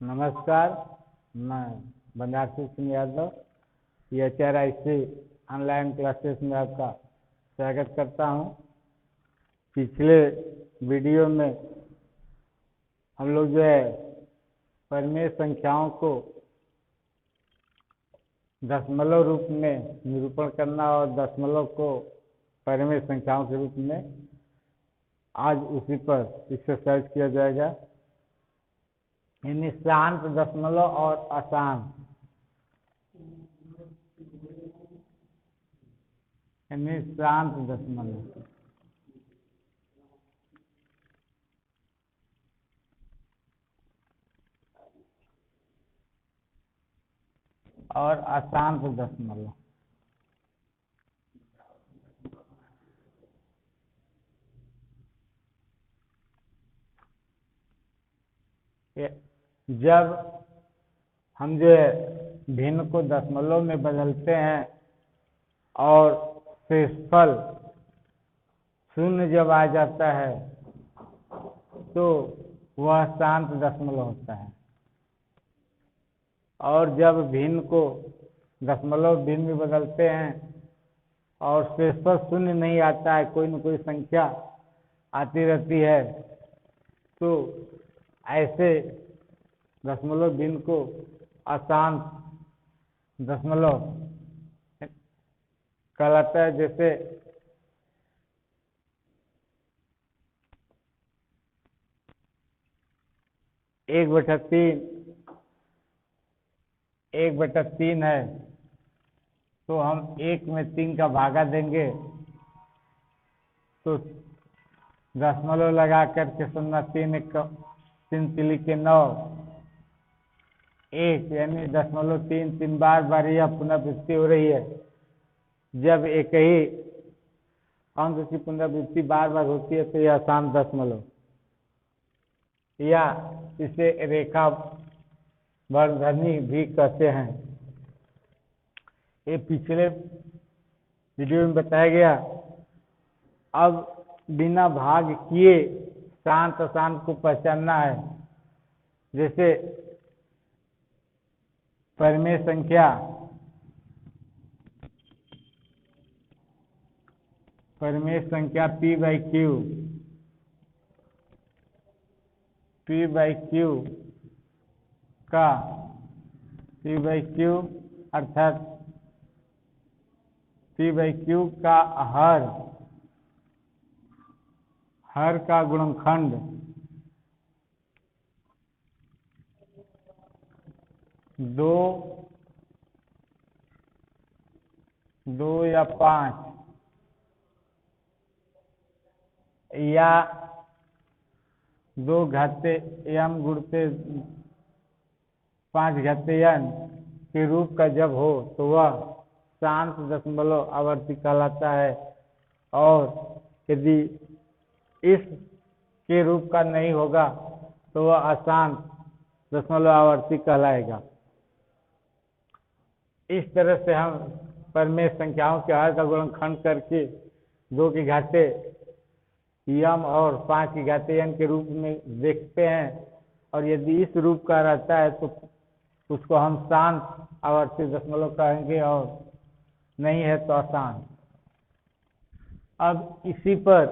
नमस्कार, मैं Bandasi Singh Yadav HRIC online classes में आपका स्वागत करता हूं। पिछले वीडियो में हम लोग जो है परिमेय संख्याओं को दशमलव रूप में निरूपण करना और दशमलव को परिमेय संख्याओं के रूप में आज उसी पर एक्सरसाइज किया जाएगा। यानी शांत दशमलव और अशांत, यानी शांत दशमलव और अशांत दशमलव। जब हम जो है भिन्न को दशमलव में बदलते हैं और शेषफल शून्य जब आ जाता है तो वह शांत दशमलव होता है। और जब भिन्न को दशमलव भिन्न में बदलते हैं और शेषफल शून्य नहीं आता है, कोई न कोई संख्या आती रहती है, तो ऐसे दशमलव भिन्न को अशांत दशमलव कहलाता है। जैसे एक बटा तीन है तो हम एक में 3 का भागा देंगे तो दशमलव लगा करके 3 के 9 1, यानी 0.3 बार यह पुनरावृत्ति हो रही है। जब एक ही अंक की पुनरावृत्ति बार होती है तो यह अशांत दशमलव, या इसे रेखा वर्णधनी भी कहते हैं। ये पिछले वीडियो में बताया गया। अब बिना भाग किए शांत अशांत को पहचानना है। जैसे परिमेय संख्या अर्थात P/Q का हर का गुणनखंड 2 या 5 या 2 घाते m गुणते 5 घाते n के रूप का जब हो तो वह शांत दशमलव आवर्ती कहलाता है। और यदि इस के रूप का नहीं होगा तो वह अशांत दशमलव आवर्ती कहलाएगा। इस तरह से हम परिमेय संख्याओं के हर का गुणनखंड करके 2 की घाते m और 5 की घाते n के रूप में देखते हैं। और यदि इस रूप का रहता है तो उसको हम शांत आवर्ती दशमलव कहेंगे, और नहीं है तो अशांत। अब इसी पर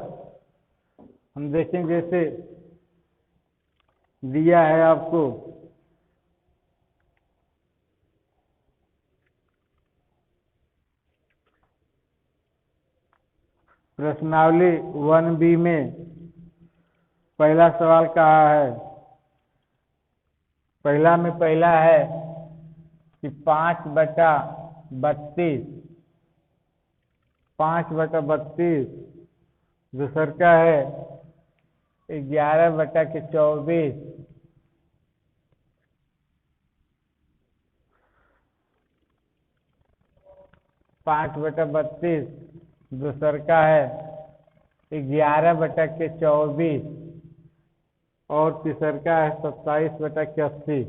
हम देखेंगे, जैसे दिया है आपको प्रश्नावली 1B में पहला सवाल कहा है। पहला है कि 5/32, दूसर का है 11/24, दूसर का है 11/24 और तीसर का है 27/80।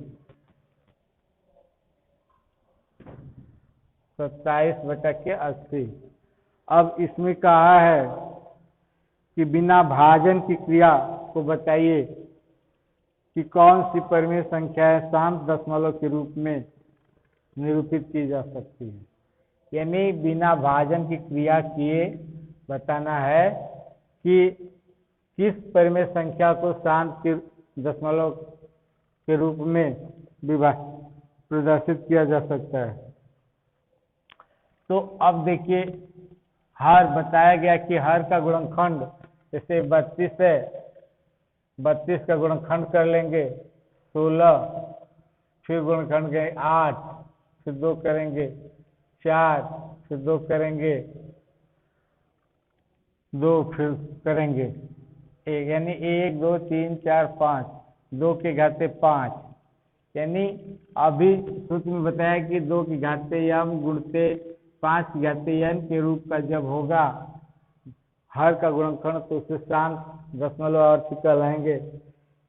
27/80। अब इसमें कहा है कि बिना भाजन की क्रिया को बताइए। कि कौन सी परिमेय संख्याएं शांत दशमलव के रूप में निरूपित की जा सकती है। यानी बिना भाजन की क्रिया किए बताना है कि किस परिमेय संख्या को शांत के दशमलव के रूप में प्रदर्शित किया जा सकता है। तो अब देखिए, हर बताया गया कि हर का गुणनखंड जैसे 32 है, 32 का गुणनखंड कर लेंगे 16, फिर गुणनखंड करेंगे 8, फिर 2 करेंगे 4, फिर 2 करेंगे 2, फिर करेंगे 1, यानी 1 2 3 4 5, 2 के घाते 5। यानी अभी सूत्र में बताया कि 2 की घाते यम गुणते 5 की घाते n के रूप का जब होगा हर का गुणनखंड तो उसे शांत दशमलव आवर्ती कहलाएंगे।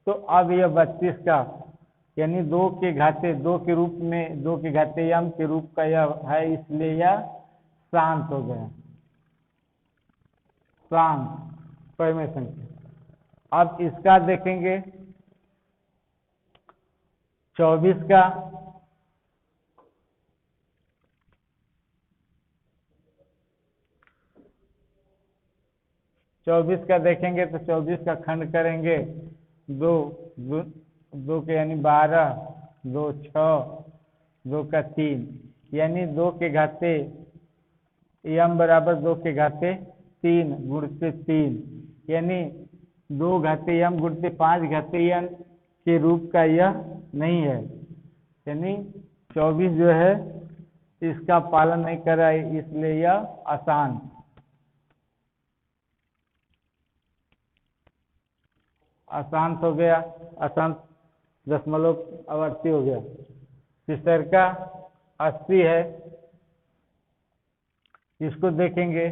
तो अब यह 32 का यानी 2 के घाते 2 के रूप में 2 के घाते यम के रूप का यह है, इसलिए यह शांत हो गया, शांत परिमेय संख्या। अब इसका देखेंगे 24 का। 24 का देखेंगे तो 24 का खंड करेंगे 2 2 के यानी 12, 2 6, 2 का 3, यानी 2 के घाते यम बराबर 2 के घाते 3 गुणते 3, यानी 2 घाते यम गुणते 5 घाते n के रूप का यह नहीं है। यानी 24 जो है इसका पालन नहीं कर रहा है, इसलिए यह अशांत अशांत हो गया, अशांत दशमलव आवर्ती हो गया। तीसर का 80 है, इसको देखेंगे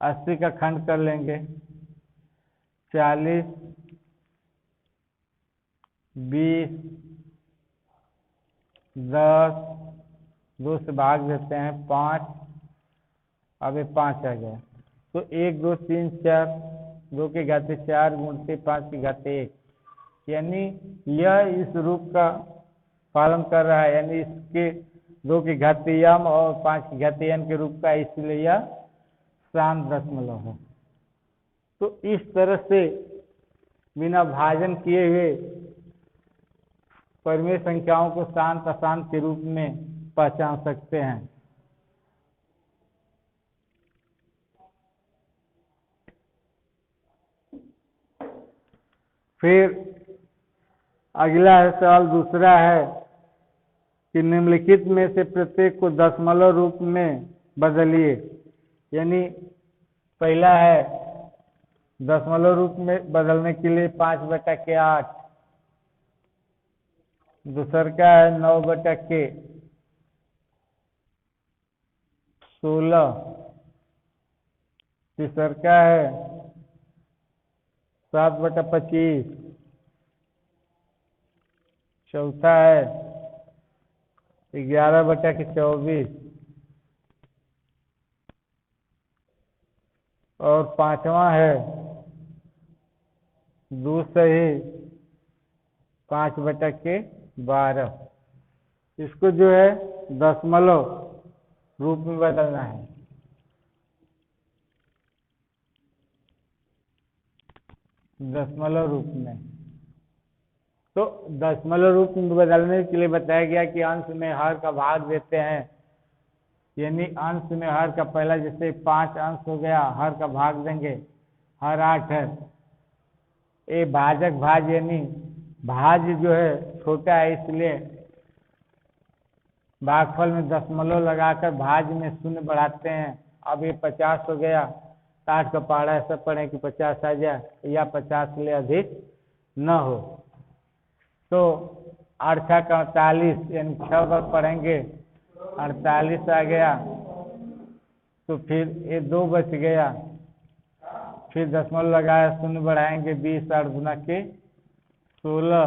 80 का खंड कर लेंगे 40, 20, 10, 2 से भाग देते हैं 5, अब ये 5 आ गया। तो 1 2 3 4, 2 के घाते 4 गुणते 5 के घाते 1, यानी यह इस रूप का पालन कर रहा है, यानी इसके 2 के घाते यम और 5 के घाते n के रूप का, इसलिए यह शांत दशमलव है। तो इस तरह से बिना भाजन किए हुए परिमेय संख्याओं को शांत अशांत के रूप में पहचान सकते हैं। फिर अगला है सवाल दूसरा है कि निम्नलिखित में से प्रत्येक को दशमलव रूप में बदलिए। यानी पहला है दशमलव रूप में बदलने के लिए 5/8, दूसर का है 9/16, तीसर का है 7/25, चौथा है 11/24 और पांचवा है 2 सही 5/12। इसको जो है दशमलव रूप में बदलना है। दशमलव रूप में, तो दशमलव रूप में बदलने के लिए बताया गया कि अंश में हर का भाग देते हैं। यानी अंश में हर का पहला जैसे 5 अंश हो गया, हर का भाग देंगे, हर 8 है। ये भाजक भाज यानी भाज जो है छोटा है, इसलिए भागफल में दशमलव लगाकर भाज में शून्य बढ़ाते हैं। अब ये 50 हो गया, 60 का पहाड़ा ऐसा पढ़े कि 50 आ जाए या 50 से अधिक न हो। तो 8 का 48 यानी 6 बार पढ़ेंगे 48 आ गया, तो फिर ये 2 बच गया, फिर दशमलव लगाया शून्य बढ़ाएंगे 20 8 गुना के 16,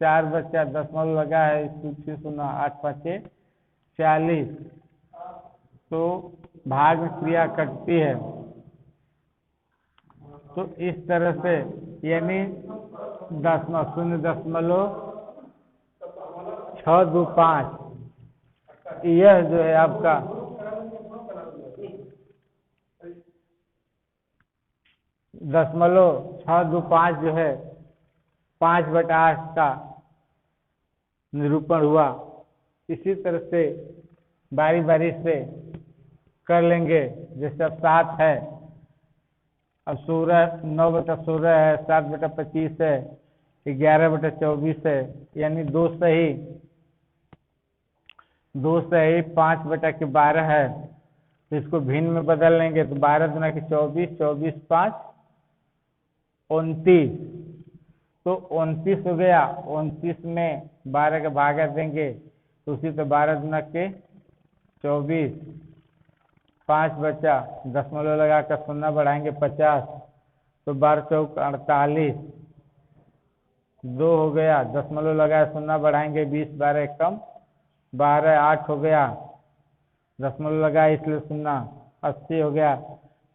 4 बच्चा दशमलव लगा है फिर 0 8 5 40, तो भाग में क्रिया कटती है। तो इस तरह से यानी 0.625। यह जो है आपका 0.625 जो है 5/8 का निरूपण हुआ। इसी तरह से बारी बारी से कर लेंगे। जैसे अब 7 है, अब 9/16 है, 7/25 है, 11/24 है, यानी 5/12 है। तो इसको भिन्न में बदल लेंगे तो 12 गुना के 24, 24 5 29। तो 29 हो गया। 29 में 12 का भागा देंगे तो उसी तो 12 गुना के 24, 5 बचा, दशमलव लगा कर 0 बढ़ाएंगे 50, तो 12 चौक 48, 2 हो गया, दशमलव लगाया 0 बढ़ाएंगे 20, 12 कम 12, 8 हो गया, दशमलव लगाया इसलिए 0, 80 हो गया।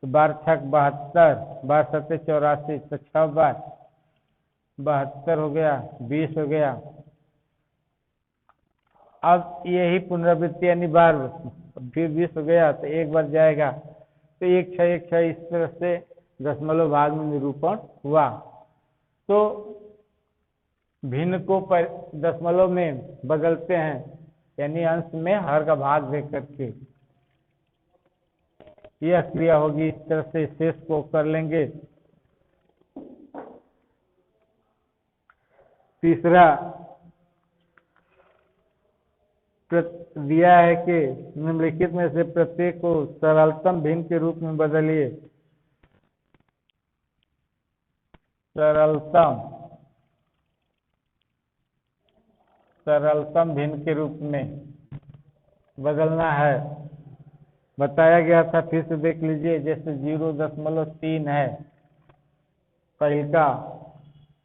तो 12 छक 72, 12 सत्ते 84, तो 6 बार 72 हो गया, 20 हो गया। अब यही पुनरावृत्ति यानी बार फिर 20 हो गया तो एक बार जाएगा, तो 1 6 1 6 इस तरह से दशमलव भाग में निरूपण हुआ। तो भिन्न को दशमलव में बदलते हैं, यानी अंश में हर का भाग दे करके यह क्रिया होगी। इस तरह से शेष को कर लेंगे। तीसरा दिया है कि निम्नलिखित में से प्रत्येक को सरलतम भिन्न के रूप में बदलिए। सरलतम भिन्न के रूप में बदलना है। बताया गया था, फिर से देख लीजिए। जैसे 0.3 है पहल का,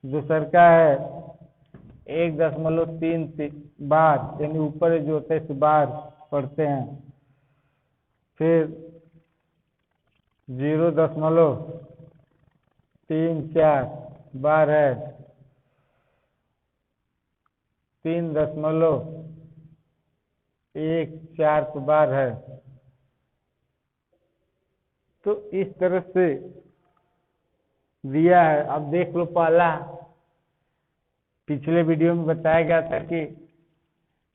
दूसर का है 1.3 बार, यानी ऊपर जो होता है इस बार पढ़ते हैं। फिर 0.34 बार है, 3.14 बार है। तो इस तरह से दिया है। अब देख लो, पहला पिछले वीडियो में बताया गया था कि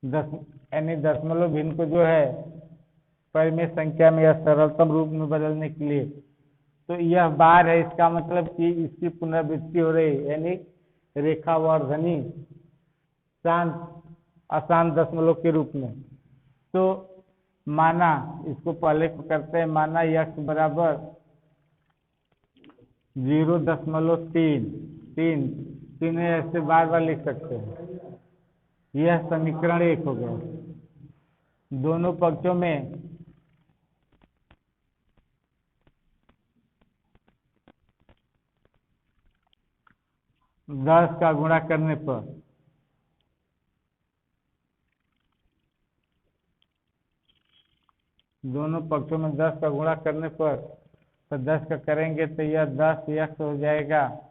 यानी दशमलव भिन्न को जो है परिमेय संख्या में या सरलतम रूप में बदलने के लिए, तो यह बार है। इसका मतलब कि इसकी पुनरावृत्ति हो रही है, यानी रेखावर्धनी शांत अशांत दशमलव के रूप में। तो माना, इसको पहले करते हैं, माना यक्स बराबर 0.3 ऐसे बार बार लिख सकते हैं। यह समीकरण 1 हो गया। दोनों पक्षों में दस का गुणा करने पर दोनों पक्षों में 10 का गुणा करने पर तो 10 का करेंगे तो यह 10 यक्स हो जाएगा,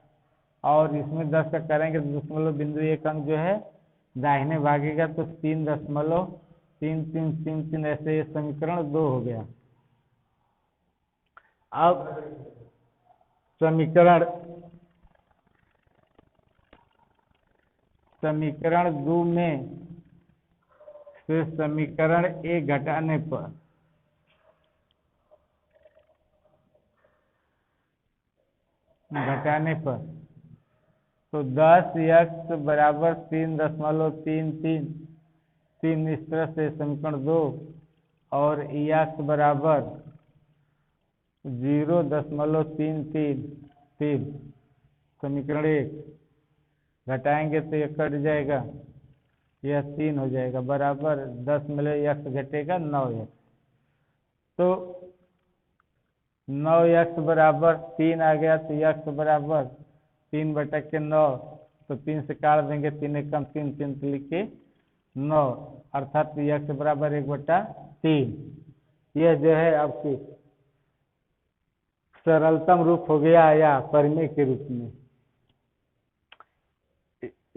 और इसमें 10 का करेंगे तो दशमलव बिंदु 1 अंक जो है दाहिने भागेगा, तो 3.3333 ऐसे ये समीकरण 2 हो गया। अब समीकरण 2 में से समीकरण 1 घटाने पर तो 10x बराबर 3.333 इस तरह से समीकरण 2, और x बराबर 0.333 समीकरण 1 घटाएंगे तो यह कट जाएगा, यह 3 हो जाएगा, बराबर 10 में x घटेगा 9x। तो 9x बराबर 3 आ गया, तो x बराबर 3/9, तो 3 से काट देंगे, 3 एकम 3, 3 लिखे 9, अर्थात x बराबर 1/3। यह जो है आपकी सरलतम रूप हो गया या परिमेय के रूप में।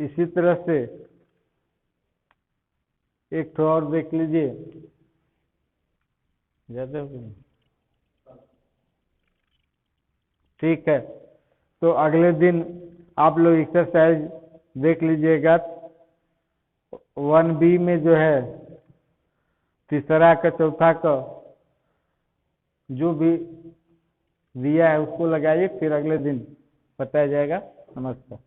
इसी तरह से एक ठो और देख लीजिए, ज्यादा हो गया? ठीक है, तो अगले दिन आप लोग एक्सरसाइज देख लीजिएगा। 1B में जो है तीसरा का चौथा का जो भी दिया है उसको लगाइए, फिर अगले दिन बताया जाएगा। नमस्कार।